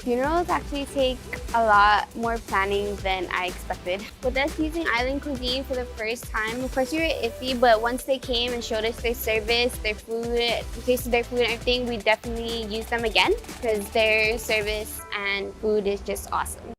Funerals actually take a lot more planning than I expected. With us using island cuisine for the first time, of course we were iffy, but once they came and showed us their service, their food, we tasted their food and everything, we definitely use them again because their service and food is just awesome.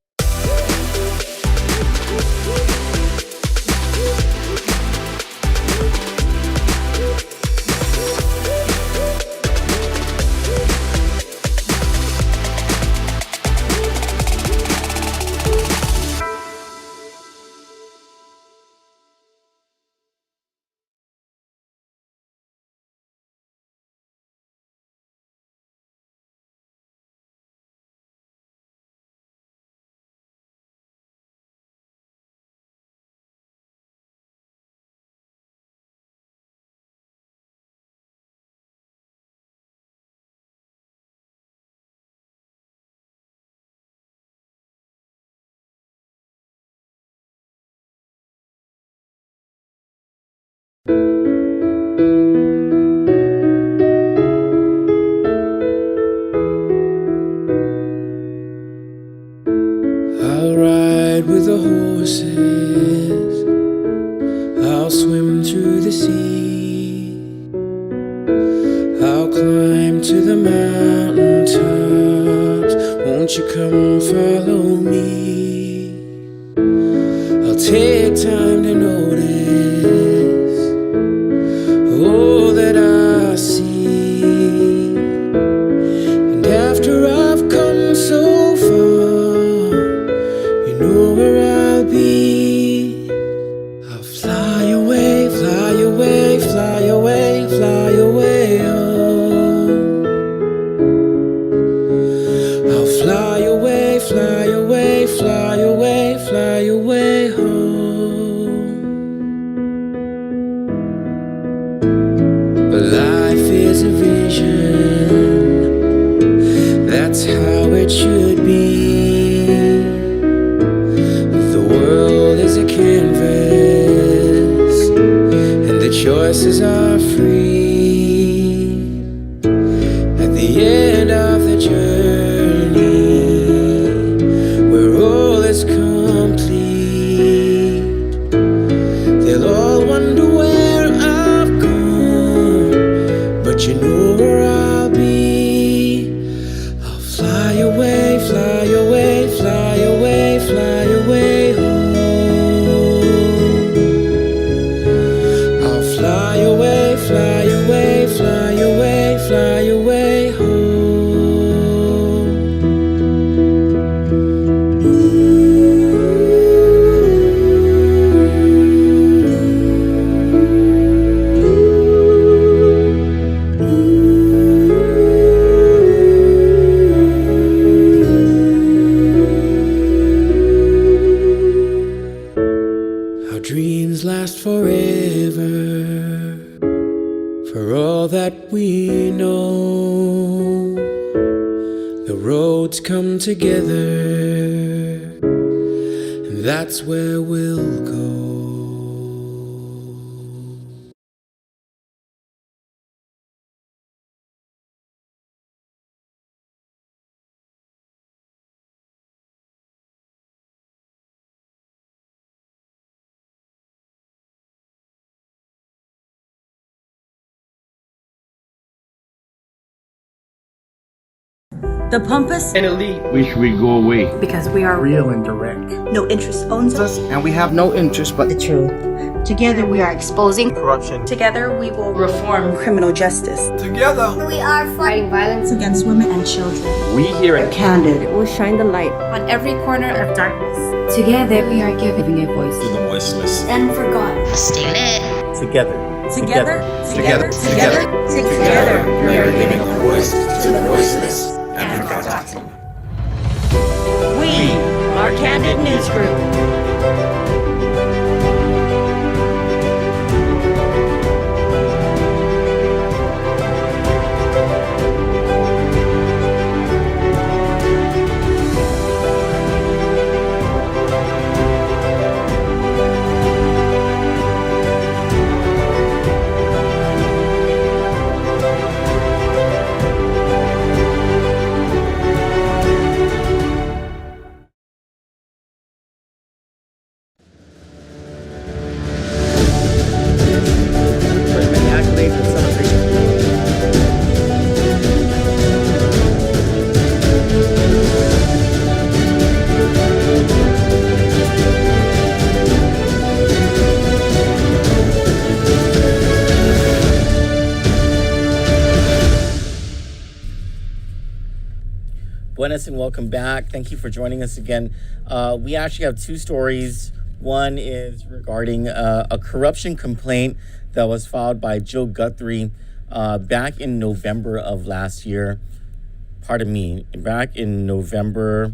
I'll ride with the horses, I'll swim through the sea, I'll climb to the mountain tops, won't you come follow me? I'll take time to notice all that I see, and after I've come so far, you know where I'll be. I'll fly away, fly away, fly away, fly away home. I'll fly away, fly away, fly away, fly away home. But life is a vision, that's how it should be. The world is a canvas, and the choices are free. At the end of the journey, where all is complete, they'll all wonder where I've gone, but you know where I'll be. I'll fly away, fly away, fly away, fly away home. I'll fly away, fly away, fly away, fly away home. Our dreams last forever, for all that we know. The roads come together, and that's where we'll go. The pompous and elite wish we go away. because we are real and direct. no interest owns us. And we have no interest but The truth. Together we are exposing. corruption. Together we will reform criminal justice Together, We are fighting violence against women and children. We here at Candid will shine the light. on every corner of darkness. Together, we are giving a voice to the voiceless. and forgotten. Stay lit. Together. Together. Together. Together. Together. We are giving a voice to the voiceless and forgotten. We are Candid News Group. Buenas and welcome back. Thank you for joining us again. We actually have two stories. One is regarding a corruption complaint that was filed by Joe Guthrie back in November of last year. Pardon me, back in November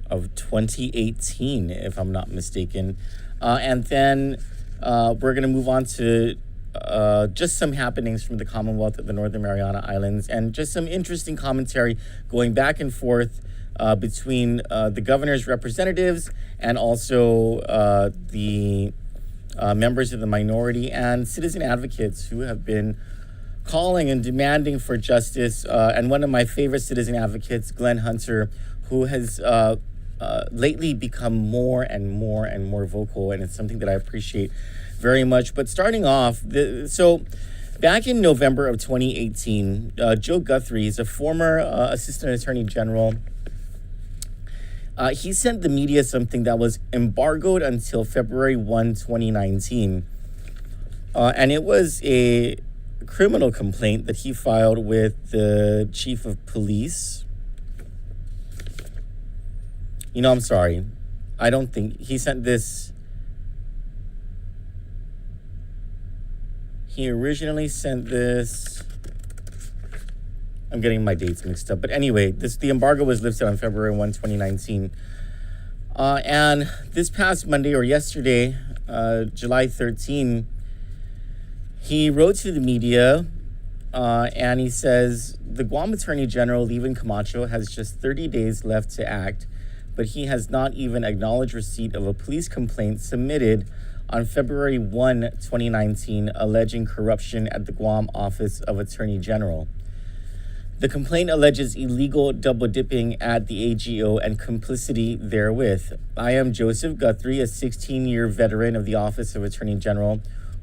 of 2018, if I'm not mistaken. And then we're going to move on to just some happenings from the Commonwealth of the Northern Mariana Islands and just some interesting commentary going back and forth between the governor's representatives and also the members of the minority and citizen advocates who have been calling and demanding for justice. And one of my favorite citizen advocates, Glenn Hunter, who has lately become more and more vocal, and it's something that I appreciate very much. But starting off, so back in November of 2018, Joe Guthrie is a former Assistant Attorney General. He sent the media something that was embargoed until February 1, 2019. And it was a criminal complaint that he filed with the chief of police. You know, I'm sorry. I don't think he sent this. He originally sent this. I'm getting my dates mixed up. But anyway, the embargo was lifted on February 1, 2019. And this past Monday or yesterday, July 13, he wrote to the media and he says, the Guam Attorney General, Levin Camacho, has just 30 days left to act, but he has not even acknowledged receipt of a police complaint submitted on February 1, 2019, alleging corruption at the Guam Office of Attorney General. The complaint alleges illegal double-dipping at the AGO and complicity therewith. I am Joseph Guthrie, a 16-year veteran of the Office of Attorney General,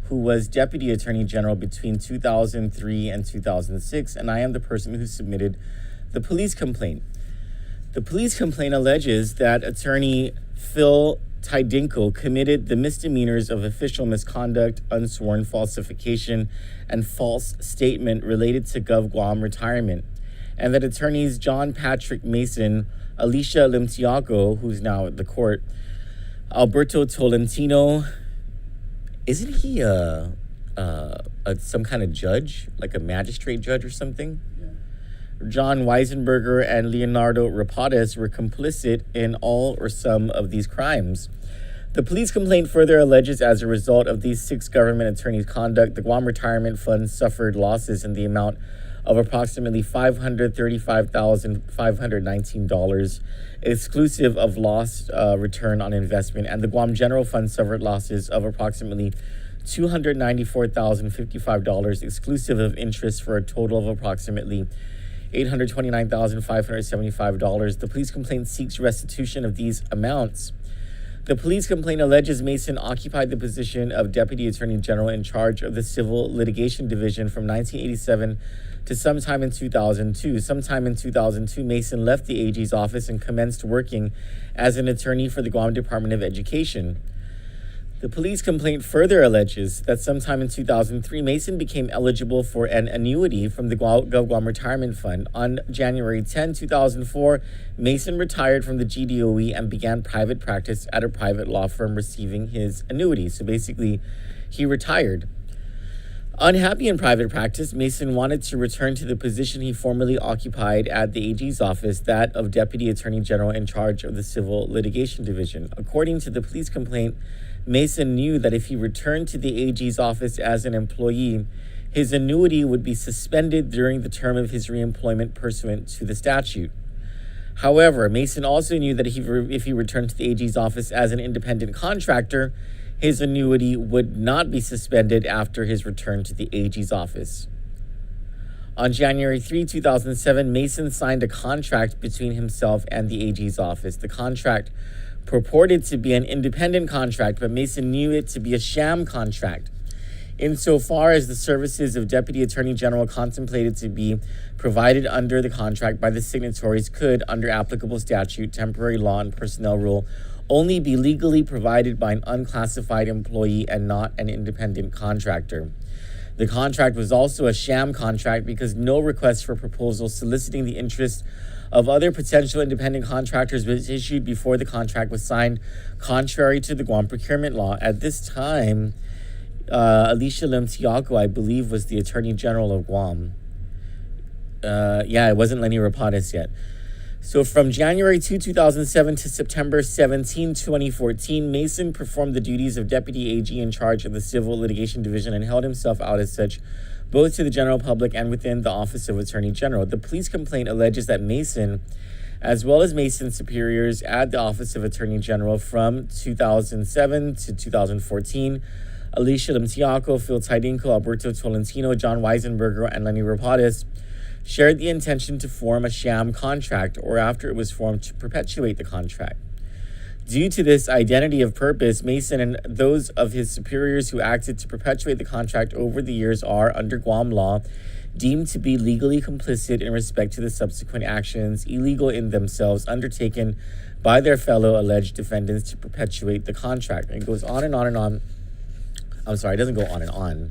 who was Deputy Attorney General between 2003 and 2006, and I am the person who submitted the police complaint. The police complaint alleges that Attorney Phil Tidinko committed the misdemeanors of official misconduct, unsworn falsification, and false statement related to Gov Guam retirement, and that attorneys John Patrick Mason, Alicia Limtiaco, who's now at the court, Alberto Tolentino, isn't he some kind of judge, like a magistrate judge or something? John Weisenberger and Leonardo Rapadas were complicit in all or some of these crimes. The police complaint further alleges as a result of these 6 government attorneys' conduct, the Guam Retirement Fund suffered losses in the amount of approximately $535,519, exclusive of lost return on investment, and the Guam General Fund suffered losses of approximately $294,055, exclusive of interest, for a total of approximately $829,575. The police complaint seeks restitution of these amounts. The police complaint alleges Mason occupied the position of Deputy Attorney General in charge of the Civil Litigation Division from 1987 to sometime in 2002. Sometime in 2002, Mason left the AG's office and commenced working as an attorney for the Guam Department of Education. The police complaint further alleges that sometime in 2003, Mason became eligible for an annuity from the Gov Guam Retirement Fund. On January 10, 2004, Mason retired from the GDOE and began private practice at a private law firm, receiving his annuity. So basically, he retired. Unhappy in private practice, Mason wanted to return to the position he formerly occupied at the AG's office, that of Deputy Attorney General in charge of the Civil Litigation Division. According to the police complaint, Mason knew that if he returned to the AG's office as an employee, his annuity would be suspended during the term of his reemployment pursuant to the statute. However, Mason also knew that if he returned to the AG's office as an independent contractor, his annuity would not be suspended after his return to the AG's office. On January 3, 2007, Mason signed a contract between himself and the AG's office. The contract purported to be an independent contract, but Mason knew it to be a sham contract, insofar as the services of Deputy Attorney General contemplated to be provided under the contract by the signatories could, under applicable statute, temporary law, and personnel rule, only be legally provided by an unclassified employee and not an independent contractor. The contract was also a sham contract because no request for proposal soliciting the interest of other potential independent contractors was issued before the contract was signed, contrary to the Guam procurement law. At this time, Alicia Lim Tiaco, I believe, was the Attorney General of Guam. It wasn't Lenny Rapadas yet. So from January 2, 2007 to September 17, 2014, Mason performed the duties of Deputy AG in charge of the Civil Litigation Division and held himself out as such, both to the general public and within the Office of Attorney General. The police complaint alleges that Mason, as well as Mason's superiors at the Office of Attorney General from 2007 to 2014, Alicia Limtiaco, Phil Tidinco, Alberto Tolentino, John Weisenberger, and Lenny Rapadas, shared the intention to form a sham contract, or after it was formed, to perpetuate the contract. Due to this identity of purpose, Mason and those of his superiors who acted to perpetuate the contract over the years are, under Guam law, deemed to be legally complicit in respect to the subsequent actions, illegal in themselves, undertaken by their fellow alleged defendants to perpetuate the contract. And it goes on and on and on. I'm sorry, it doesn't go on and on.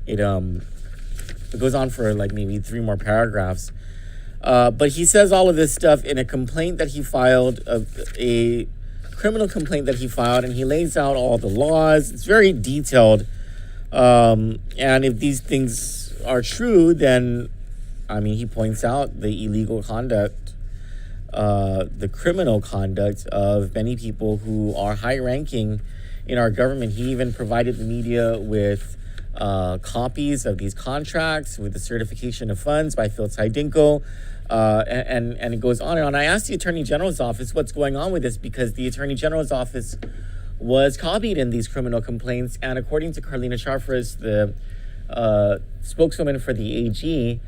It goes on for like maybe 3 more paragraphs. But he says all of this stuff in a complaint that he filed, a criminal complaint that he filed, and he lays out all the laws. It's very detailed. And if these things are true, then, he points out the illegal conduct, the criminal conduct of many people who are high-ranking in our government. He even provided the media with copies of these contracts with the certification of funds by Phil Tidinco, and it goes on and on. I asked the Attorney General's office what's going on with this, because the Attorney General's office was copied in these criminal complaints, and according to Carlina Charfras, the spokeswoman for the AG,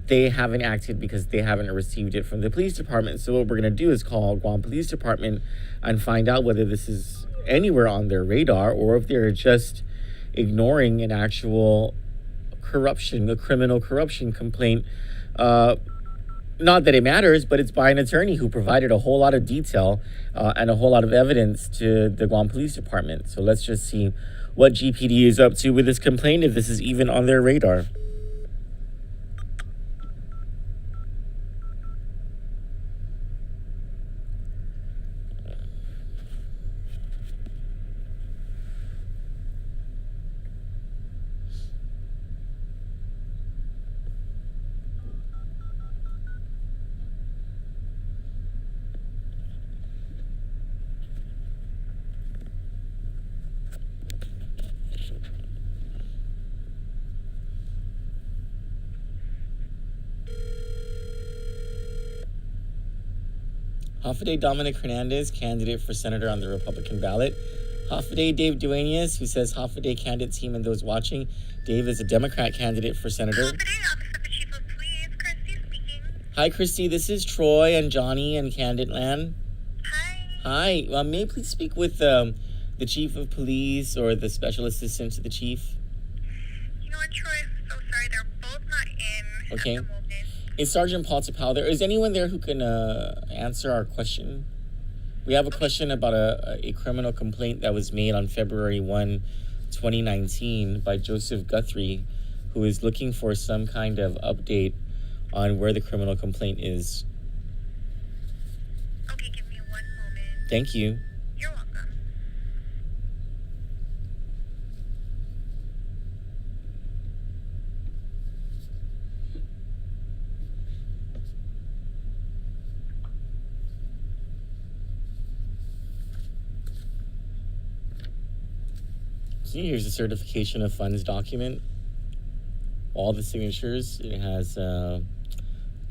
they haven't acted because they haven't received it from the police department. So what we're going to do is call Guam Police Department and find out whether this is anywhere on their radar, or if they're just ignoring an actual corruption, a criminal corruption complaint. Not that it matters, but it's by an attorney who provided a whole lot of detail and a whole lot of evidence to the Guam Police Department. So let's just see what GPD is up to with this complaint, if this is even on their radar. Hafaday Dominic Hernandez, candidate for senator on the Republican ballot. Hafaday Dave Duenas, who says Hafaday Kandit team and those watching. Dave is a Democrat candidate for senator. Hafaday, Office of the Chief of Police, Christy speaking. Hi, Christy. This is Troy and Johnny and Candid Land. Hi. Hi. May I please speak with the Chief of Police or the Special Assistant to the Chief? You know what, Troy? I'm so sorry. They're both not in Okay. at the moment. Is Sergeant Paul Tapau there? Is anyone there who can answer our question? We have a question about a criminal complaint that was made on February 1, 2019 by Joseph Guthrie, who is looking for some kind of update on where the criminal complaint is. Okay, give me one moment. Thank you. You're welcome. See, here's the certification of funds document. All the signatures. It has the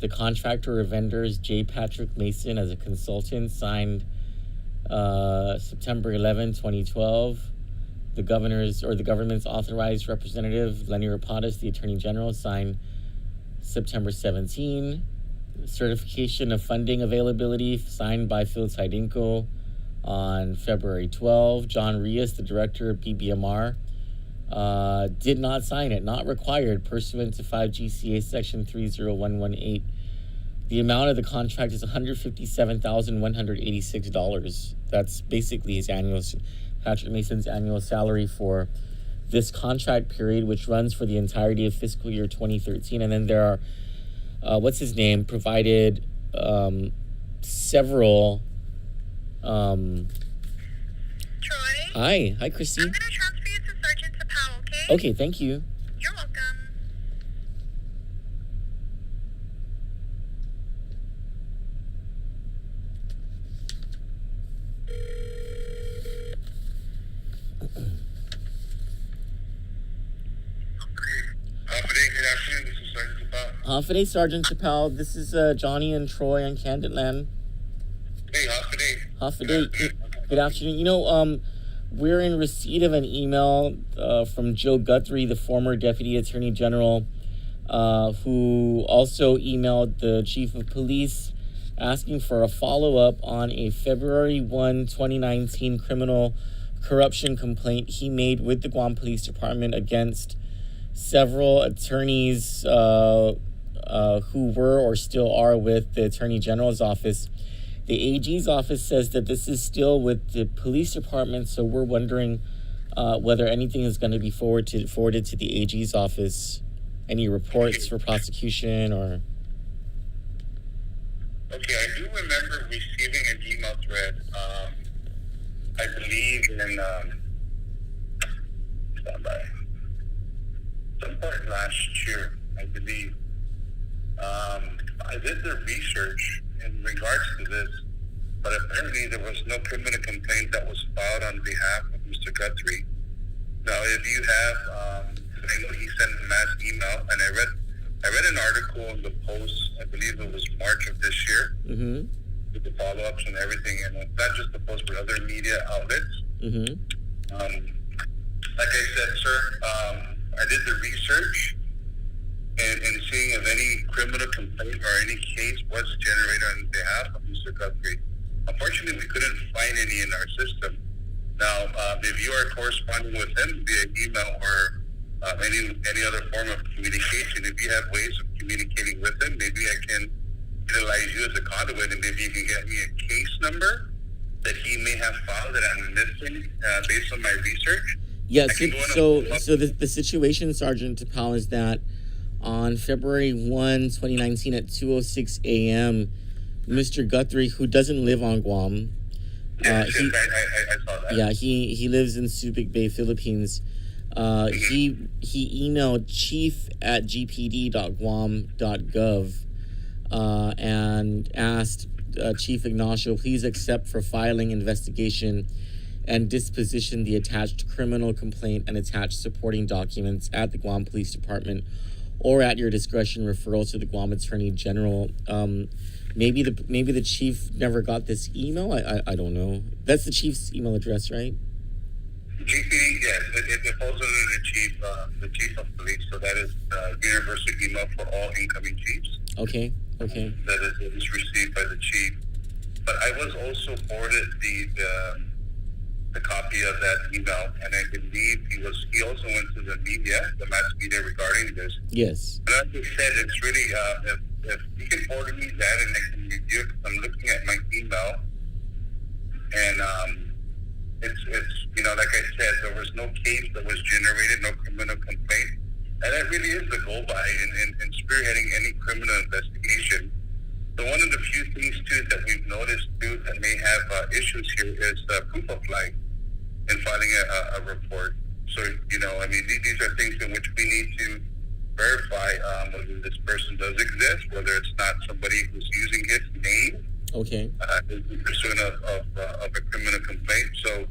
contractor or vendors, J. Patrick Mason, as a consultant, signed September 11, 2012. The governor's or the government's authorized representative, Lenny Rapadas, the Attorney General, signed September 17. Certification of funding availability, signed by Phil Tidinco on February 12. John Rios, the director of PBMR, did not sign it, not required, pursuant to 5 GCA section 30118. The amount of the contract is $157,186. That's basically his Patrick Mason's annual salary for this contract period, which runs for the entirety of fiscal year 2013. And then there are, what's his name, provided several. Troy? Hi, Christy. I'm going to transfer you to Sergeant Tapao, okay? Okay, thank you. You're welcome. Good afternoon. This is Sergeant Tapao. Hafide, Sergeant Tapao. This is Johnny and Troy on Kandit Land. Hey, Hafide, good afternoon. You know, we're in receipt of an email from Joe Guthrie, the former Deputy Attorney General, who also emailed the Chief of Police asking for a follow-up on a February 1, 2019 criminal corruption complaint he made with the Guam Police Department against several attorneys who were or still are with the Attorney General's office. The AG's office says that this is still with the police department, so we're wondering whether anything is going to be forwarded to the AG's office. Any reports for prosecution or... Okay, I do remember receiving an email thread, I believe in, some part last year, I believe. I did the research in regards to this, but apparently there was no criminal complaint that was filed on behalf of Mr. Guthrie. Now, if you have, I know he sent a mass email, and I read an article in the Post, I believe it was March of this year, with the follow-ups and everything, and not just the Post, but other media outlets. Like I said, sir, I did the research, and seeing if any criminal complaint or any case was generated on behalf of Mr. Guthrie. Unfortunately, we couldn't find any in our system. Now, if you are corresponding with him via email or any other form of communication, if you have ways of communicating with him, maybe I can utilize you as a conduit, and maybe you can get me a case number that he may have filed that I'm missing based on my research. Yes, so the situation, Sergeant Tapao, is that on February 1, 2019 at 2:06 a.m., Mr. Guthrie, who doesn't live on Guam, I saw that. Yeah, he lives in Subic Bay, Philippines. He emailed chief@gpd.guam.gov and asked Chief Ignacio, please accept for filing, investigation, and disposition the attached criminal complaint and attached supporting documents at the Guam Police Department, or at your discretion referral to the Guam Attorney General. Maybe the chief never got this email. I don't know. That's the chief's email address, right? GPD, yes, it falls under the chief of police. So that is universal email for all incoming chiefs. Okay. That is received by the chief. But I was also forwarded the copy of that email, and I believe he also went to the mass media regarding this. Yes. And like I said, it's really if you can forward me that and I can review it, because I'm looking at my email, and it's like I said, there was no case that was generated, no criminal complaint, and that really is the goal by in spearheading any criminal investigation. So one of the few things too that we've noticed too that may have issues here is proof of life in filing a report. So these are things in which we need to verify whether this person does exist, whether it's not somebody who's using his name. Okay. In pursuit of a criminal complaint. So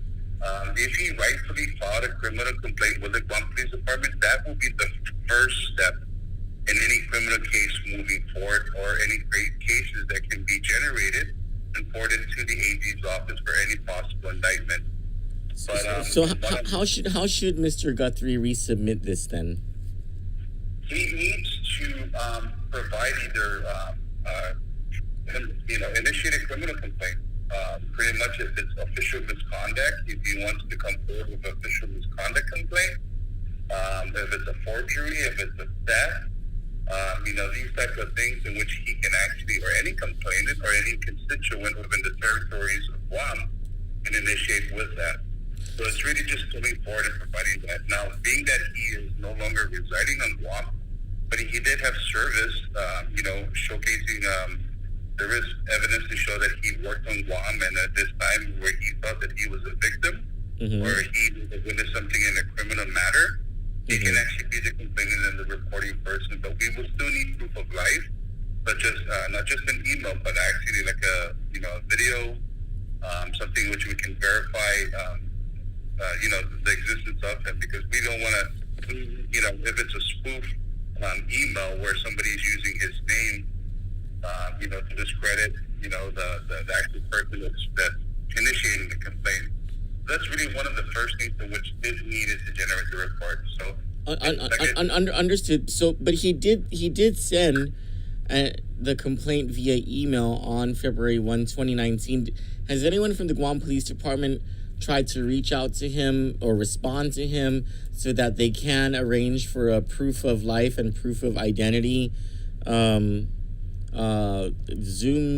if he rightfully filed a criminal complaint with the Guam Police Department, that will be the first step in any criminal case moving forward, or any cases that can be generated and forwarded to the AG's office for any possible indictment. But, so how should Mr. Guthrie resubmit this then? He needs to provide either initiate a criminal complaint. Pretty much, if it's official misconduct, if he wants to come forward with an official misconduct complaint, if it's a forgery, if it's a theft, these types of things in which he can actually, or any complainant or any constituent within the territories of Guam, can initiate with that. So it's really just coming forward and providing that. Now, being that he is no longer residing on Guam, but he did have service, showcasing, there is evidence to show that he worked on Guam, and at this time where he thought that he was a victim, or he witnessed something in a criminal matter, he can actually be the complainant and the reporting person. But we will still need proof of life, such as not just an email, but actually like a video, something which we can verify, the existence of him, because we don't want to, if it's a spoof email where somebody's using his name, to discredit, the actual person that's initiating the complaint. That's really one of the first things in which is needed to generate the report. So, understood. So, but he did send the complaint via email on February 1, 2019. Has anyone from the Guam Police Department tried to reach out to him or respond to him so that they can arrange for a proof of life and proof of identity Zoom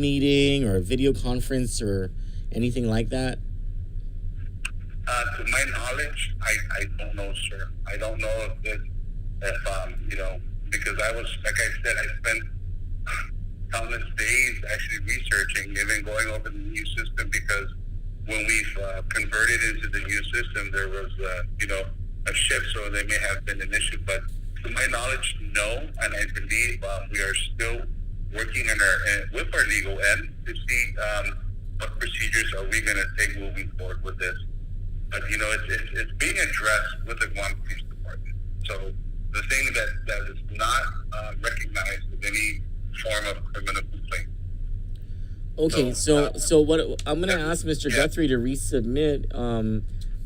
meeting or video conference or anything like that? To my knowledge, I don't know, sir. I don't know if because I was, like I said, I spent countless days actually researching, even going over the new system, because when we've converted into the new system, there was, a shift, so there may have been an issue. But to my knowledge, no, and I believe we are still working with our legal end to see what procedures are we going to take moving forward with this. But, it's being addressed with the Guam Police Department. So the thing that is not recognized with any form of criminal complaint. Okay, so what I'm going to ask Mr. Guthrie to resubmit,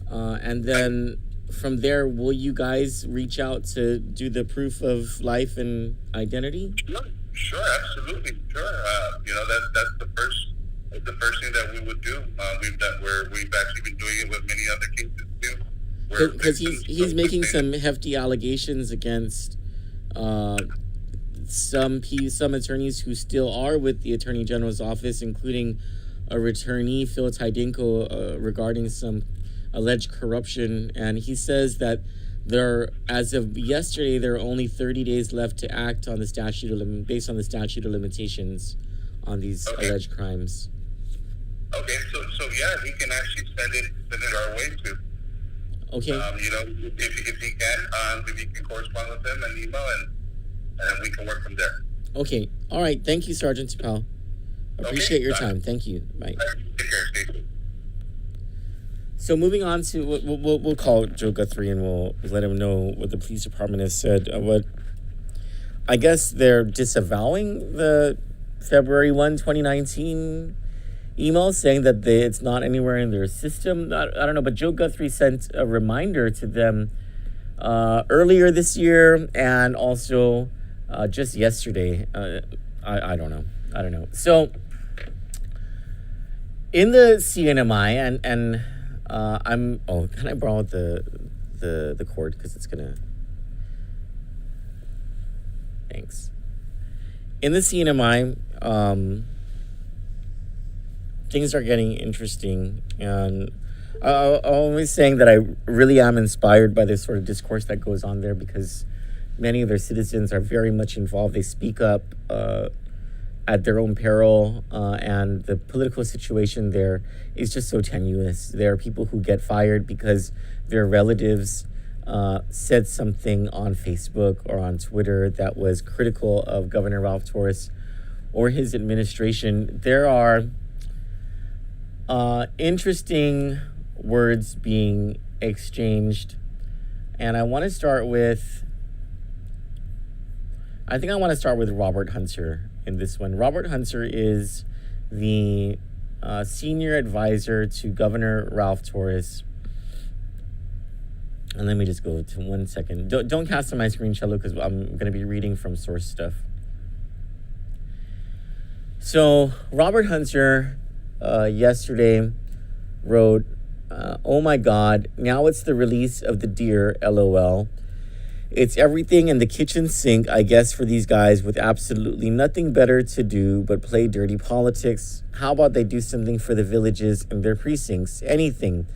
and then from there, will you guys reach out to do the proof of life and identity? Sure, absolutely, sure. That's the first thing that we would do. We've actually been doing it with many other cases too. Because he's making some hefty allegations against some attorneys who still are with the Attorney General's office, including a returnee, Phil Tydinko, regarding some alleged corruption. And he says that as of yesterday, there are only 30 days left to act on the based on the statute of limitations on these alleged crimes. Okay, so yeah, he can actually send it our way too. Okay. If he can, if you can correspond with him and email, and we can work from there. Okay. All right. Thank you, Sergeant Tapal. Appreciate your time. Thank you. Bye. Take care. Stay safe. So moving on to, we'll call Joe Guthrie and we'll let him know what the police department has said. I guess they're disavowing the February 1, 2019 email, saying that it's not anywhere in their system. I don't know, but Joe Guthrie sent a reminder to them earlier this year and also just yesterday. I don't know. So in the CNMI, and can I borrow the cord, because it's gonna. Thanks. In the CNMI, things are getting interesting, and I'm always saying that I really am inspired by this sort of discourse that goes on there, because many of their citizens are very much involved. They speak up at their own peril, and the political situation there is just so tenuous. There are people who get fired because their relatives said something on Facebook or on Twitter that was critical of Governor Ralph Torres or his administration. There are interesting words being exchanged, and I want to start with Robert Hunter in this one. Robert Hunter is the senior advisor to Governor Ralph Torres. And let me just go to 1 second. Don't cast on my screen, Cello, because I'm going to be reading from source stuff. So Robert Hunter yesterday wrote, "Oh my God, now it's the release of the deer, LOL. It's everything in the kitchen sink, I guess, for these guys with absolutely nothing better to do but play dirty politics. How about they do something for the villages and their precincts? Anything.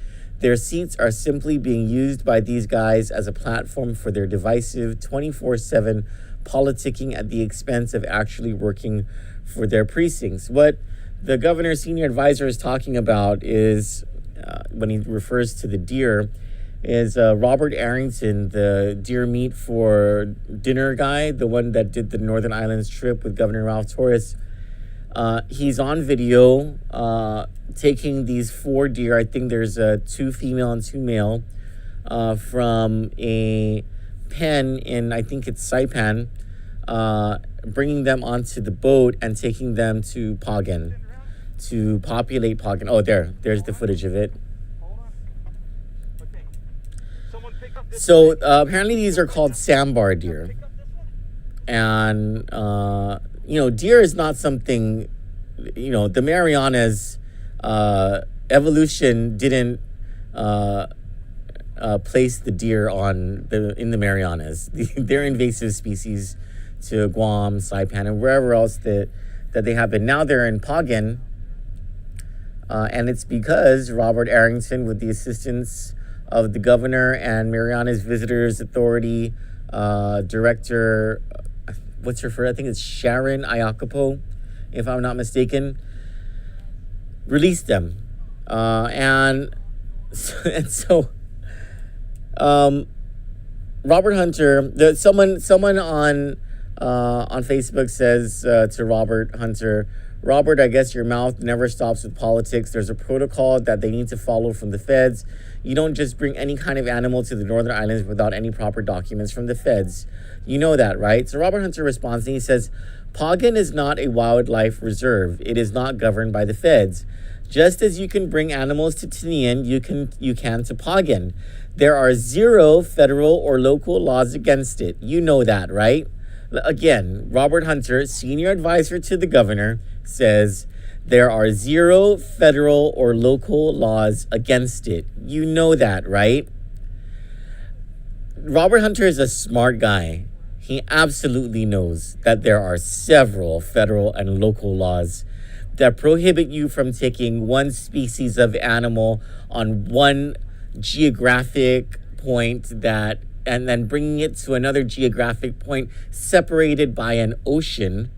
Their seats are simply being used by these guys as a platform for their divisive 24/7 politicking at the expense of actually working for their precincts. What the governor's senior advisor is talking about is, when he refers to the deer, is Robert Arrington, the deer meat for dinner guy, the one that did the Northern Islands trip with Governor Ralph Torres. He's on video taking these 4 deer. I think there's 2 female and 2 male from a pen in, I think it's Saipan, bringing them onto the boat and taking them to Pagan to populate Pagan. Oh, there's the footage of it. So apparently these are called sambar deer. And, deer is not something, the Marianas, evolution didn't place the deer in the Marianas. They're invasive species to Guam, Saipan, and wherever else that they have been. Now they're in Pagan, and it's because Robert Arrington, with the assistance of the governor and Marianas Visitors Authority director, what's her first? I think it's Sharon Iacopo, if I'm not mistaken, released them. And so Robert Hunter, someone on Facebook says to Robert Hunter, Robert, I guess your mouth never stops with politics. There's a protocol that they need to follow from the feds. You don't just bring any kind of animal to the Northern Islands without any proper documents from the feds. You know that, right? So Robert Hunter responds and he says, Pagan is not a wildlife reserve. It is not governed by the feds. Just as you can bring animals to Tinian, you can to Pagan. There are 0 federal or local laws against it. You know that, right? Again, Robert Hunter, senior advisor to the governor, says there are 0 federal or local laws against it. You know that, right? Robert Hunter is a smart guy. He absolutely knows that there are several federal and local laws that prohibit you from taking one species of animal on one geographic point and then bringing it to another geographic point separated by an ocean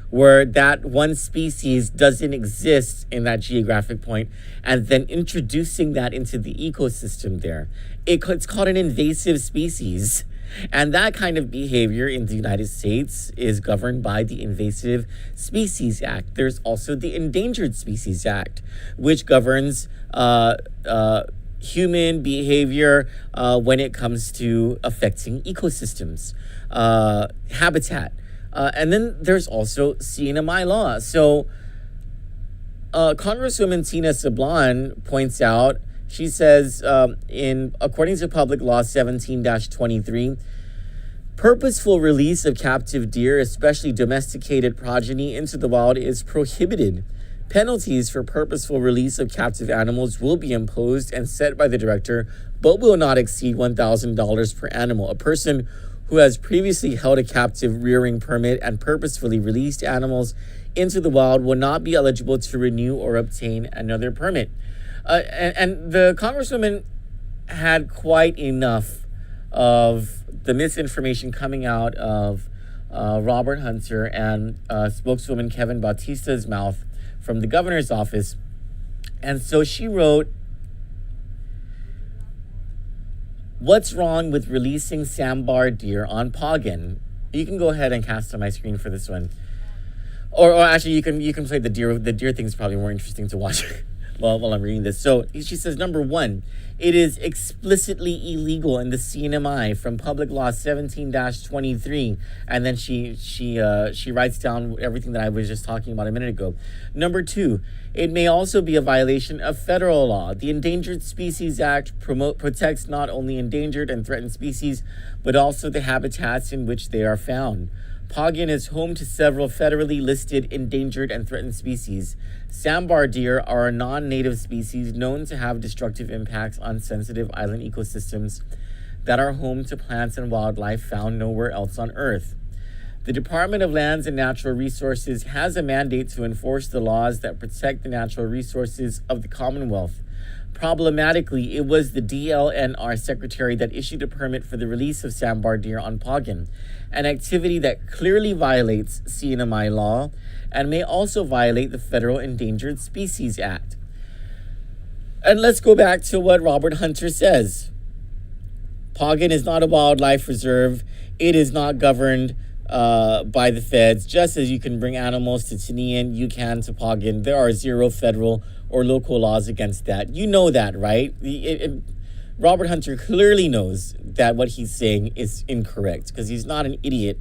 where that one species doesn't exist in that geographic point, and then introducing that into the ecosystem there. It's called an invasive species. And that kind of behavior in the United States is governed by the Invasive Species Act. There's also the Endangered Species Act, which governs human behavior when it comes to affecting ecosystems, habitat. And then there's also CNMI law. So Congresswoman Tina Sablan points out, she says, according to Public Law 17-23, purposeful release of captive deer, especially domesticated progeny, into the wild is prohibited. Penalties for purposeful release of captive animals will be imposed and set by the director, but will not exceed $1,000 per animal. A person who has previously held a captive rearing permit and purposefully released animals into the wild will not be eligible to renew or obtain another permit. And the Congresswoman had quite enough of the misinformation coming out of Robert Hunter and spokeswoman Kevin Bautista's mouth from the governor's office. And so she wrote, "What's wrong with releasing sambar deer on Pagan?" You can go ahead and cast on my screen for this one. Or actually, you can play the deer. The deer thing is probably more interesting to watch while I'm reading this. So she says, number 1, it is explicitly illegal in the CNMI from Public Law 17-23. And then she writes down everything that I was just talking about a minute ago. Number 2, it may also be a violation of federal law. The Endangered Species Act protects not only endangered and threatened species, but also the habitats in which they are found. Pagan is home to several federally listed endangered and threatened species. Sambar deer are a non-native species known to have destructive impacts on sensitive island ecosystems that are home to plants and wildlife found nowhere else on Earth. The Department of Lands and Natural Resources has a mandate to enforce the laws that protect the natural resources of the Commonwealth. Problematically, it was the DLNR secretary that issued a permit for the release of sambar deer on Pagan, an activity that clearly violates CNMI law and may also violate the Federal Endangered Species Act. And let's go back to what Robert Hunter says. Pagan is not a wildlife reserve. It is not governed by the feds. Just as you can bring animals to Tinian, you can to Pagan. There are zero federal or local laws against that. You know that, right? Robert Hunter clearly knows that what he's saying is incorrect because he's not an idiot.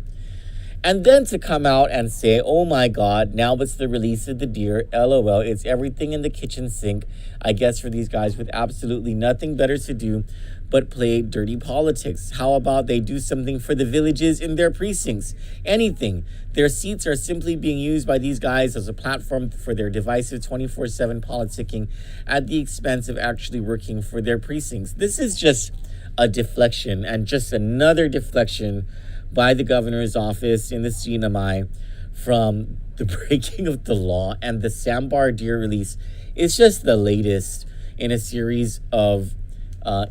And then to come out and say, oh my God, now it's the release of the deer, LOL, it's everything in the kitchen sink, I guess, for these guys with absolutely nothing better to do but play dirty politics. How about they do something for the villages in their precincts? Anything. Their seats are simply being used by these guys as a platform for their divisive 24/7 politicking at the expense of actually working for their precincts. This is just a deflection, and just another deflection by the governor's office in the CNMI from the breaking of the law, and the sambar deer release is just the latest in a series of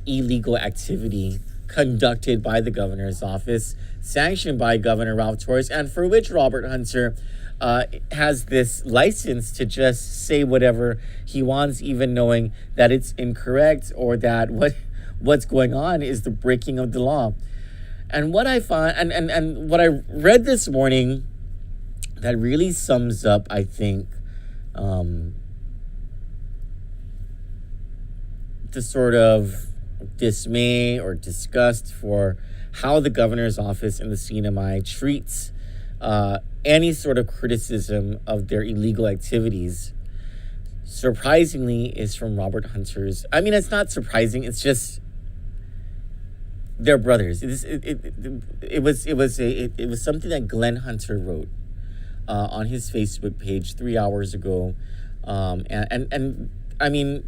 illegal activity conducted by the governor's office, sanctioned by Governor Ralph Torres, and for which Robert Hunter has this license to just say whatever he wants, even knowing that it's incorrect or that what's going on is the breaking of the law. And what I find, and what I read this morning that really sums up, I think, the sort of dismay or disgust for how the governor's office and the CNMI treats any sort of criticism of their illegal activities, surprisingly, is from Robert Hunter's. I mean, it's not surprising. It's just they're brothers. It was something that Glenn Hunter wrote on his Facebook page 3 hours ago, and I mean,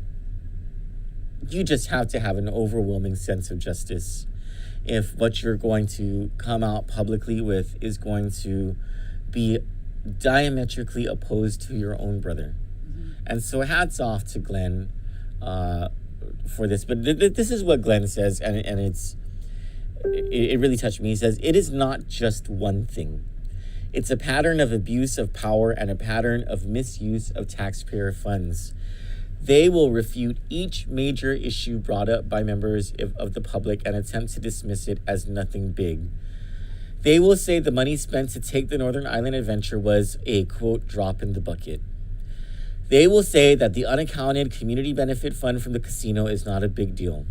you just have to have an overwhelming sense of justice if what you're going to come out publicly with is going to be diametrically opposed to your own brother. Mm-hmm. And so hats off to Glenn for this. But this is what Glenn says, and it really touched me. He says, "It is not just one thing. It's a pattern of abuse of power and a pattern of misuse of taxpayer funds. They will refute each major issue brought up by members of the public and attempt to dismiss it as nothing big. They will say the money spent to take the Northern Ireland adventure was a, quote, drop in the bucket. They will say that the unaccounted community benefit fund from the casino is not a big deal.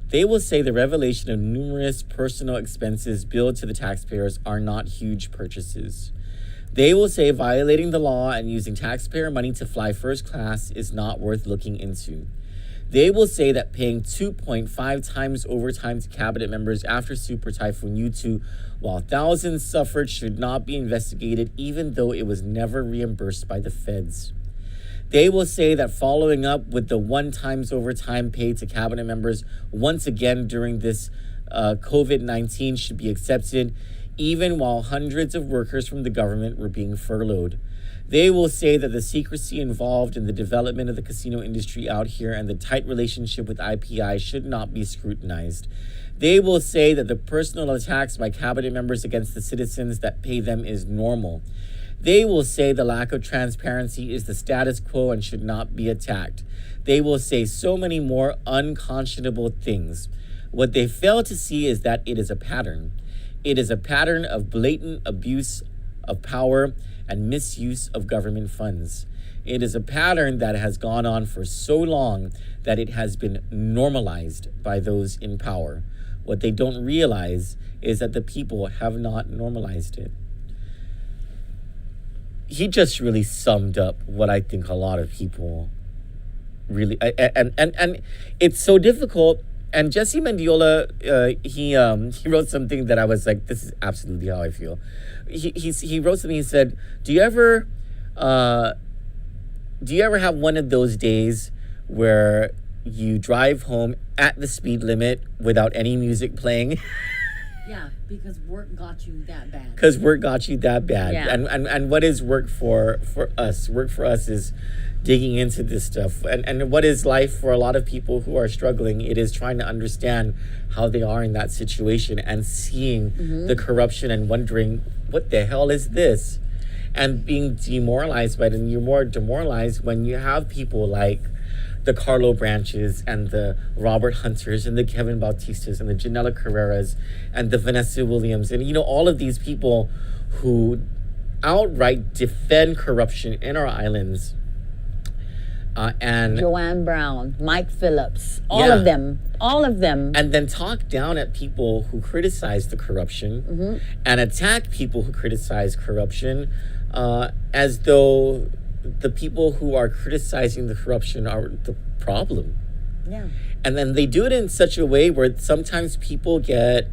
They will say the revelation of numerous personal expenses billed to the taxpayers are not huge purchases. They will say violating the law and using taxpayer money to fly first class is not worth looking into. They will say that paying 2.5 times overtime to cabinet members after Super Typhoon U2 while thousands suffered should not be investigated, even though it was never reimbursed by the feds. They will say that following up with the 1 times overtime paid to cabinet members once again during this COVID-19 should be accepted, even while hundreds of workers from the government were being furloughed. They will say that the secrecy involved in the development of the casino industry out here and the tight relationship with IPI should not be scrutinized. They will say that the personal attacks by cabinet members against the citizens that pay them is normal. They will say the lack of transparency is the status quo and should not be attacked. They will say so many more unconscionable things. What they fail to see is that it is a pattern. It is a pattern of blatant abuse of power and misuse of government funds. It is a pattern that has gone on for so long that it has been normalized by those in power. What they don't realize is that the people have not normalized it." He just really summed up what I think a lot of people really, and it's so difficult. And Jesse Mendiola, he wrote something that I was like, this is absolutely how I feel. He wrote something. He said, "Do you ever have one of those days where you drive home at the speed limit without any music playing?" Yeah, because work got you that bad. Because work got you that bad. Yeah. And what is work for us? Work for us is digging into this stuff. And what is life for a lot of people who are struggling? It is trying to understand how they are in that situation and seeing the corruption and wondering, what the hell is this? And being demoralized by it. And you're more demoralized when you have people like the Carlo Branches and the Robert Hunters and the Kevin Bautistas and the Janela Carreras and the Vanessa Williams and, all of these people who outright defend corruption in our islands. And Joanne Brown, Mike Phillips, all of them. And then talk down at people who criticize the corruption and attack people who criticize corruption as though the people who are criticizing the corruption are the problem. Yeah. And then they do it in such a way where sometimes people get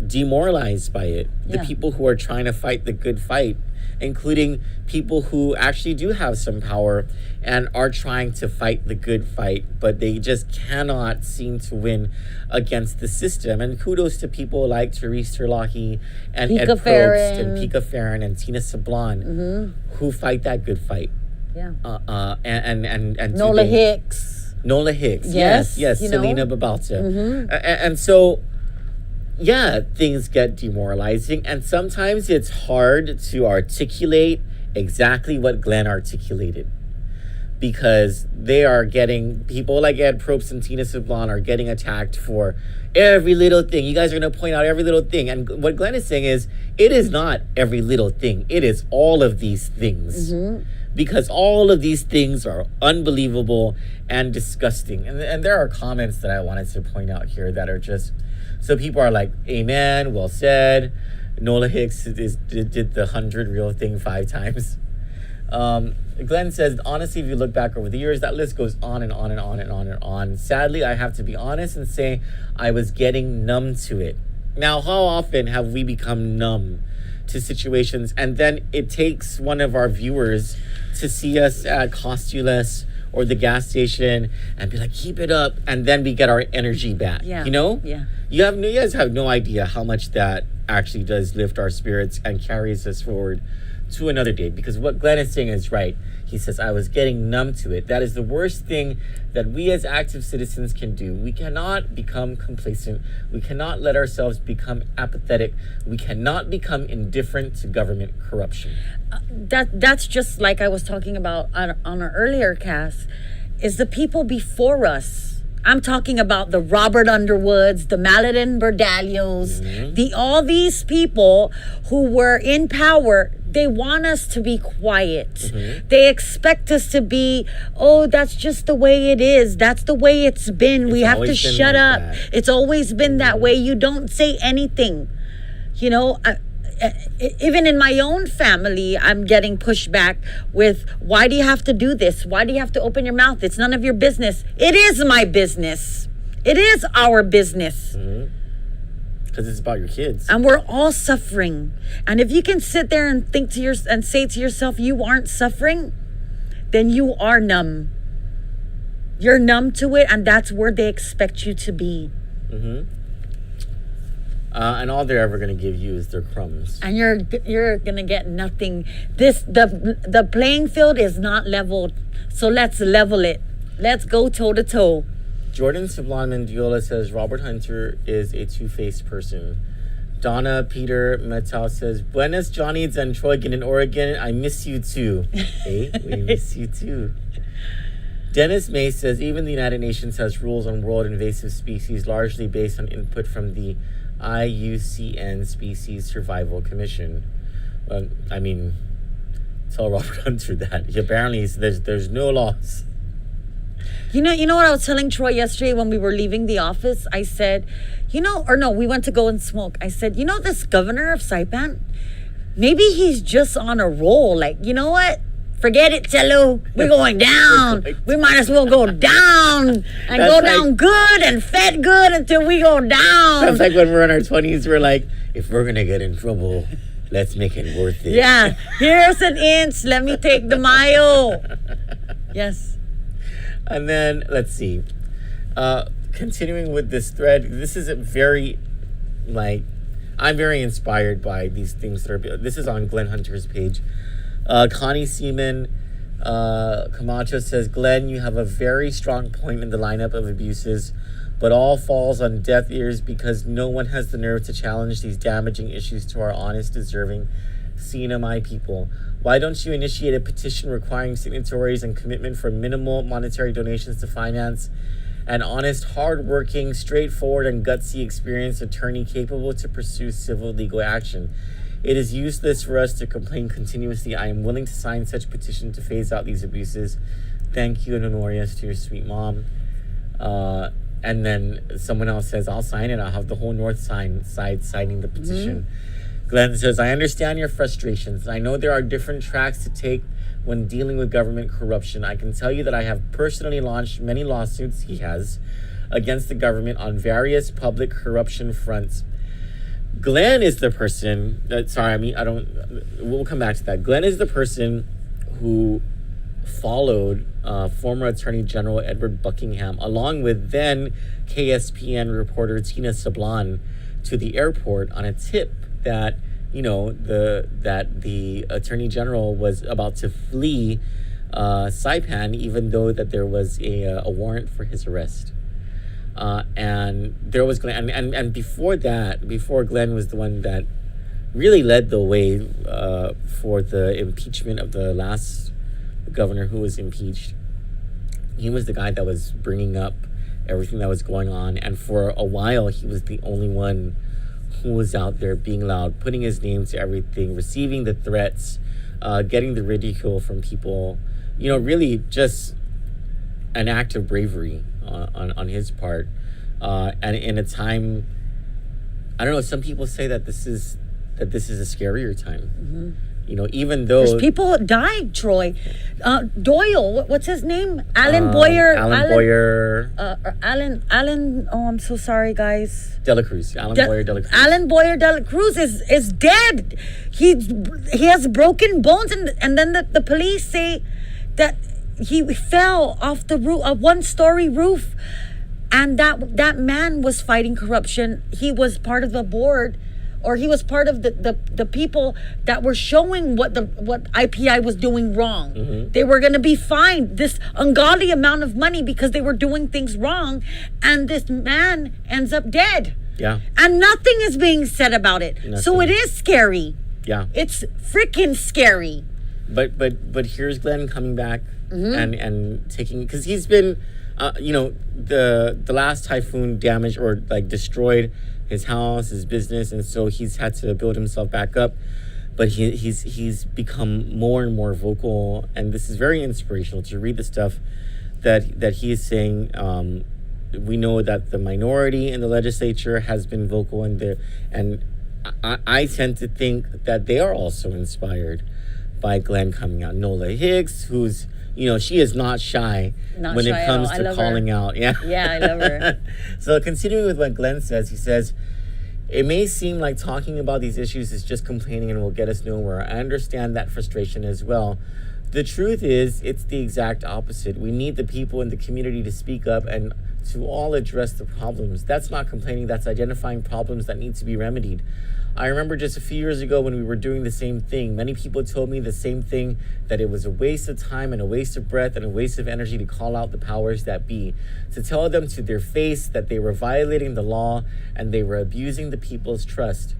demoralized by it. The people who are trying to fight the good fight, including people who actually do have some power and are trying to fight the good fight, but they just cannot seem to win against the system. And kudos to people like Therese Terlahi and Pika Ed Probst Farron. and Pika Farron and Tina Sablon who fight that good fight. Yeah. And Nola Hicks. Nola Hicks. Yes, Yes. you know. Selena Babalta. And so, yeah, things get demoralizing, and sometimes it's hard to articulate exactly what Glenn articulated, because they are getting, people like Ed Probst and Tina Sablon are getting attacked for every little thing. You guys are going to point out every little thing. And what Glenn is saying is, it is not every little thing. It is all of these things. Because all of these things are unbelievable and disgusting. And there are comments that I wanted to point out here that are just, so people are like, amen, well said. Nola Hicks did the 100 real thing 5 times. Glenn says, honestly, if you look back over the years, that list goes on and on and on and on and on. Sadly, I have to be honest and say I was getting numb to it. Now, how often have we become numb to situations, and then it takes one of our viewers to see us at Costuless or the gas station and be like, keep it up, and then we get our energy back. Yeah. Yeah. You guys have no idea how much that actually does lift our spirits and carries us forward to another day. Because what Glenn is saying is right. He says, I was getting numb to it. That is the worst thing that we as active citizens can do. We cannot become complacent. We cannot let ourselves become apathetic. We cannot become indifferent to government corruption. That's just like I was talking about on our earlier cast, is the people before us. I'm talking about the Robert Underwoods, the Maladin Berdalios, all these people who were in power. They want us to be quiet. They expect us to be, oh, that's just the way it is. That's the way it's been. We have to shut up. It's always been that way. You don't say anything. Even in my own family, I'm getting pushback with, why do you have to do this? Why do you have to open your mouth? It's none of your business. It is my business. It is our business. Because it's about your kids. And we're all suffering. And if you can sit there and think to and say to yourself, you aren't suffering, then you are numb. You're numb to it, and that's where they expect you to be. And all they're ever going to give you is their crumbs. And you're going to get nothing. The playing field is not leveled. So let's level it. Let's go toe to toe. Jordan Sablon Mendiola says Robert Hunter is a two-faced person. Donna Peter Metal says, Buenas Johnny and Troygan in Oregon. I miss you too. Hey, we miss you too. Dennis May says, even the United Nations has rules on world invasive species largely based on input from the IUCN Species Survival Commission. Tell Robert Hunter that. Apparently, there's no laws. You know what I was telling Troy yesterday when we were leaving the office? I said, we went to go and smoke. I said, this governor of Saipan, maybe he's just on a roll. Like, you know what? Forget it, Telu. We're going down. We might as well go down and go down good and fed good until we go down. That's like when we're in our 20s, we're like, if we're going to get in trouble, let's make it worth it. Yeah. Here's an inch. Let me take the mile. Yes. And then, let's see. Continuing with this thread, this is I'm very inspired by these things that are, this is on Glenn Hunter's page. Connie Seaman Camacho says, Glenn, you have a very strong point in the lineup of abuses, but all falls on deaf ears because no one has the nerve to challenge these damaging issues to our honest, deserving CNMI people. Why don't you initiate a petition requiring signatories and commitment for minimal monetary donations to finance an honest, hard-working, straightforward, and gutsy experienced attorney capable to pursue civil legal action? It is useless for us to complain continuously. I am willing to sign such petition to phase out these abuses. Thank you, and memorias to your sweet mom. And then someone else says, I'll sign it. I'll have the whole north side signing the petition. Glenn says, I understand your frustrations. I know there are different tracks to take when dealing with government corruption. I can tell you that I have personally launched many lawsuits, he has, against the government on various public corruption fronts. Glenn is the person that, we'll come back to that. Glenn is the person who followed former Attorney General Edward Buckingham, along with then KSPN reporter Tina Sablan, to the airport on a tip that, the Attorney General was about to flee Saipan, even though that there was a warrant for his arrest. And there was Glenn, and before Glenn was the one that really led the way for the impeachment of the last governor who was impeached. He was the guy that was bringing up everything that was going on, and for a while he was the only one who was out there being loud, putting his name to everything, receiving the threats, getting the ridicule from people. Really just an act of bravery on his part, and in a time, I don't know, some people say that this is a scarier time. Even though there's people died, Troy. Doyle, what's his name? Alan Boyer. Alan. Oh, I'm so sorry, guys. Dela Cruz. Boyer Dela Cruz. Alan Boyer Dela Cruz is dead. He has broken bones, and then the police say that he fell off the roof, a one-story roof, and that man was fighting corruption. He was part of the board, or he was part of the people that were showing what IPI was doing wrong. They were going to be fined this ungodly amount of money because they were doing things wrong, and this man ends up dead. Yeah. And nothing is being said about it. Nothing. So it is scary. Yeah. It's freaking scary. But here's Glenn coming back and taking, because he's been, the last typhoon damaged or destroyed his house, his business, and so he's had to build himself back up. But he's become more and more vocal, and this is very inspirational to read the stuff that he is saying. We know that the minority in the legislature has been vocal, and I tend to think that they are also inspired by Glenn coming out. Nola Hicks, who's, she is not shy when it comes to calling out. Yeah, I love her. So continuing with what Glenn says, he says, it may seem like talking about these issues is just complaining and will get us nowhere. I understand that frustration as well. The truth is, it's the exact opposite. We need the people in the community to speak up and to all address the problems. That's not complaining, that's identifying problems that need to be remedied. I remember just a few years ago when we were doing the same thing, many people told me the same thing, that it was a waste of time and a waste of breath and a waste of energy to call out the powers that be, to tell them to their face that they were violating the law and they were abusing the people's trust.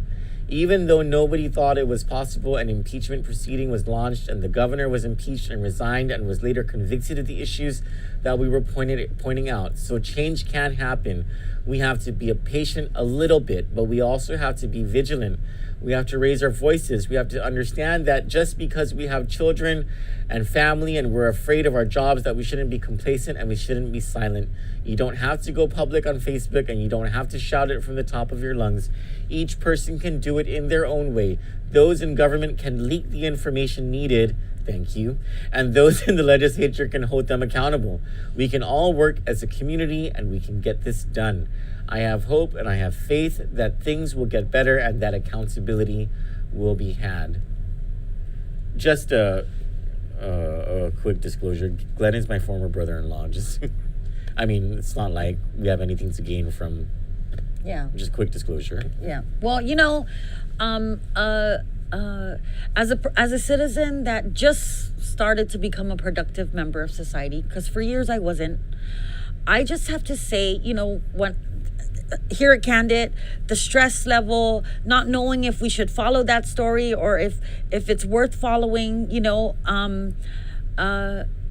Even though nobody thought it was possible, an impeachment proceeding was launched and the governor was impeached and resigned and was later convicted of the issues that we were pointing out. So change can happen. We have to be patient a little bit, but we also have to be vigilant. We have to raise our voices. We have to understand that just because we have children and family and we're afraid of our jobs, that we shouldn't be complacent and we shouldn't be silent. You don't have to go public on Facebook and you don't have to shout it from the top of your lungs. Each person can do it in their own way. Those in government can leak the information needed, thank you, and those in the legislature can hold them accountable. We can all work as a community and we can get this done. I have hope and I have faith that things will get better and that accountability will be had. Just a quick disclosure, Glenn is my former brother-in-law. It's not like we have anything to gain from. Yeah. Just quick disclosure. Yeah. Well, as a citizen that just started to become a productive member of society, because for years I wasn't, I just have to say, when here at Kandit, the stress level, not knowing if we should follow that story or if it's worth following,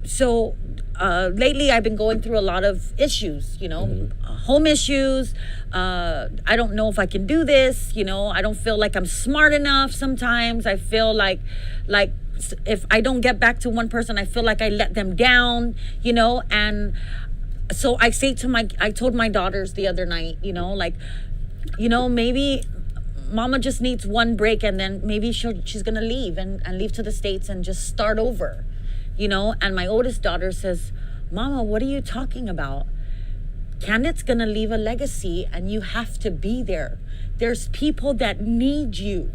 so lately I've been going through a lot of issues, home issues. I don't know if I can do this, I don't feel like I'm smart enough sometimes. I feel like if I don't get back to one person, I feel like I let them down, and so I told my daughters the other night, maybe mama just needs one break, and then maybe she's gonna leave and leave to the States and just start over, and my oldest daughter says, Mama, what are you talking about? Kandit's gonna leave a legacy and you have to be there. There's people that need you,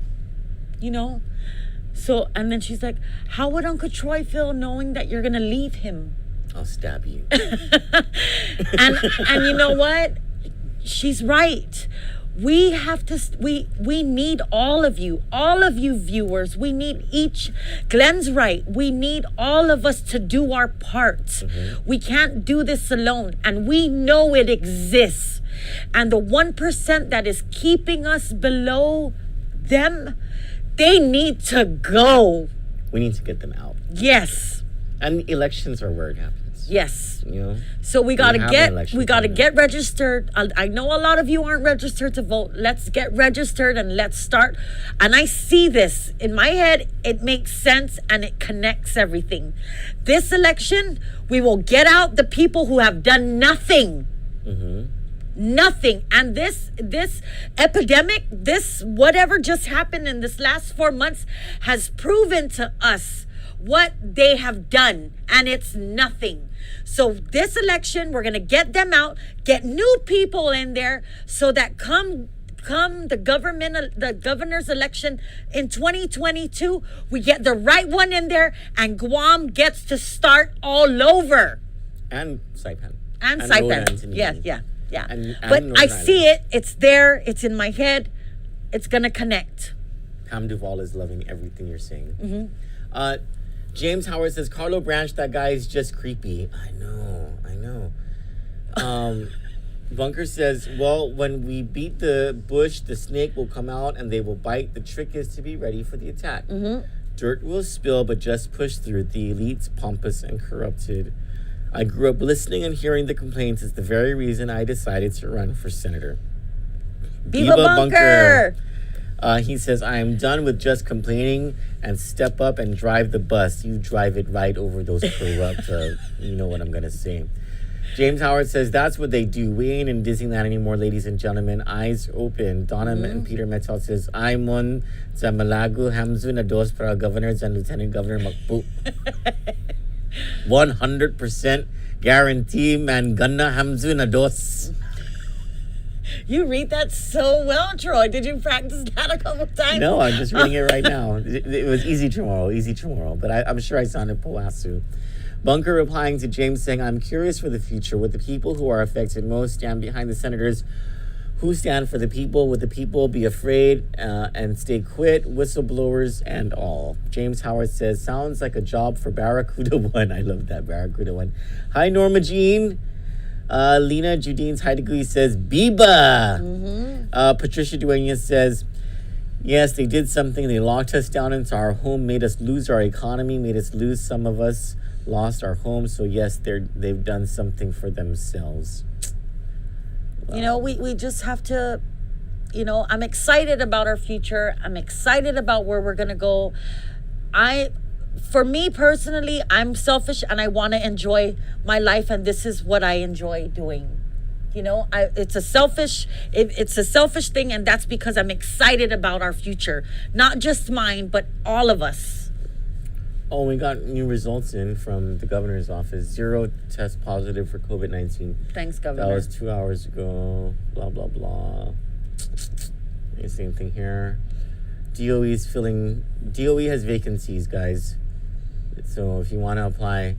so, and then she's like, how would Uncle Troy feel knowing that you're gonna leave him? I'll stab you. and you know what? She's right. We have to, we need all of you viewers. We need Glenn's right. We need all of us to do our part. Mm-hmm. We can't do this alone. And we know it exists. And the 1% that is keeping us below them, they need to go. We need to get them out. Yes. And elections are where it happens. Yes. So we gotta get registered. I know a lot of you aren't registered to vote. Let's get registered and let's start. And I see this in my head. It makes sense and it connects everything. This election, we will get out the people who have done nothing. Mm-hmm. Nothing. And this epidemic, this whatever just happened in this last 4 months has proven to us what they have done, and it's nothing. So this election, we're gonna get them out, get new people in there, so that come the governor's election in 2022, we get the right one in there, and Guam gets to start all over. And Saipan. And Saipan. Yeah. And but I see it. It's there. It's in my head. It's gonna connect. Pam Duvall is loving everything you're saying. Mm-hmm. James Howard says, Carlo Branch, that guy is just creepy. I know. Bunker says, well, when we beat the bush, the snake will come out and they will bite. The trick is to be ready for the attack. Mm-hmm. Dirt will spill, but just push through. The elites, pompous and corrupted. I grew up listening and hearing the complaints. It's the very reason I decided to run for senator. Viva Bunker! He says, I am done with just complaining and step up and drive the bus. You drive it right over those corrupt, you know what I'm going to say. James Howard says, that's what they do. We ain't in Disneyland anymore, ladies and gentlemen. Eyes open. Donna and Peter Metal says, I'm on sa Malago Hamzu na dos para governors and Lieutenant Governor Makpu. 100% guarantee man ganna Hamzu na dos. You read that so well, Troy. Did you practice that a couple times? No, I'm just reading it right now. It was easy tomorrow. But I'm sure I sounded Poasu. Bunker replying to James saying, I'm curious for the future. Would the people who are affected most stand behind the senators who stand for the people? Would the people be afraid and stay quit? Whistleblowers and all. James Howard says, sounds like a job for Barracuda 1. I love that, Barracuda 1. Hi, Norma Jean. Lena Judine's high degree says, Biba. Mm-hmm. Patricia Duenas says, yes, they did something. They locked us down into our home, made us lose our economy, made us lose. Some of us lost our homes. So, yes, they've done something for themselves. Wow. We just have to, I'm excited about our future. I'm excited about where we're going to go. For me personally, I'm selfish and I want to enjoy my life, and this is what I enjoy doing. It's a selfish thing, and that's because I'm excited about our future, not just mine, but all of us. Oh, we got new results in from the governor's office. 0 test positive for COVID-19. Thanks, Governor. That was 2 hours ago. Blah blah blah. Same thing here. DOE has vacancies, guys. So if you want to apply,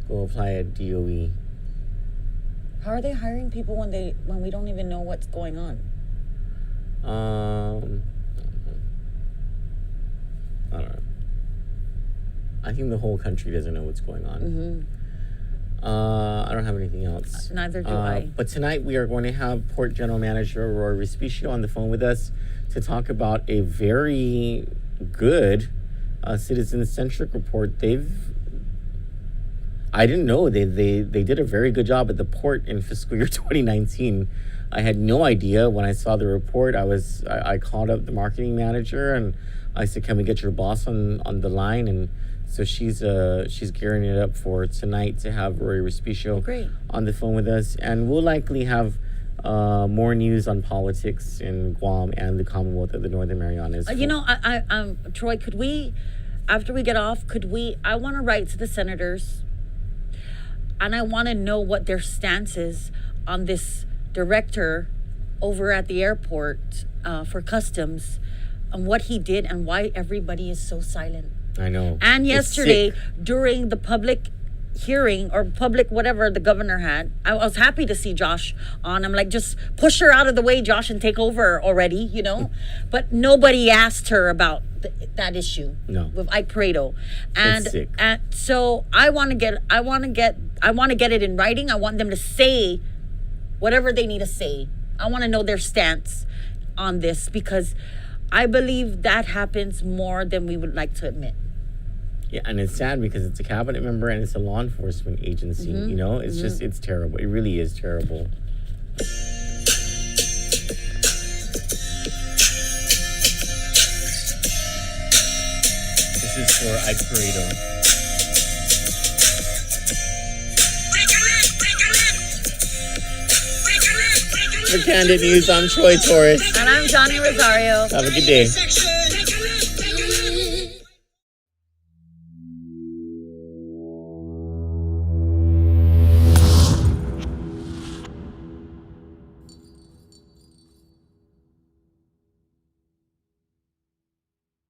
go apply at DOE. How are they hiring people when we don't even know what's going on? I don't know. I think the whole country doesn't know what's going on. I don't have anything else. Neither do I. But tonight we are going to have Port General Manager Roy Respicio on the phone with us to talk about a very good citizen-centric report. I didn't know they did a very good job at the port in fiscal year 2019. I had no idea when I saw the report. I called up the marketing manager and I said, "Can we get your boss on the line?" And so she's gearing it up for tonight to have Roy Respicio on the phone with us, and we'll likely have more news on politics in Guam and the Commonwealth of the Northern Marianas. Troy, could we, after we get off, I want to write to the senators, and I want to know what their stance is on this director over at the airport for customs, and what he did and why everybody is so silent. I know. And yesterday, during the public hearing or public whatever the governor had, I was happy to see Josh on. I'm like, just push her out of the way, Josh, and take over already, But nobody asked her about that issue. No. With Ike Pareto, and it's sick. So I want to get it in writing. I want them to say whatever they need to say. I want to know their stance on this, because I believe that happens more than we would like to admit. Yeah, and it's sad because it's a cabinet member and it's a law enforcement agency. It's just, it's terrible. It really is terrible. This is for Ike Pareto. For Kandit News, I'm Troy Torres. And I'm Johnny Rosario. Have a good day.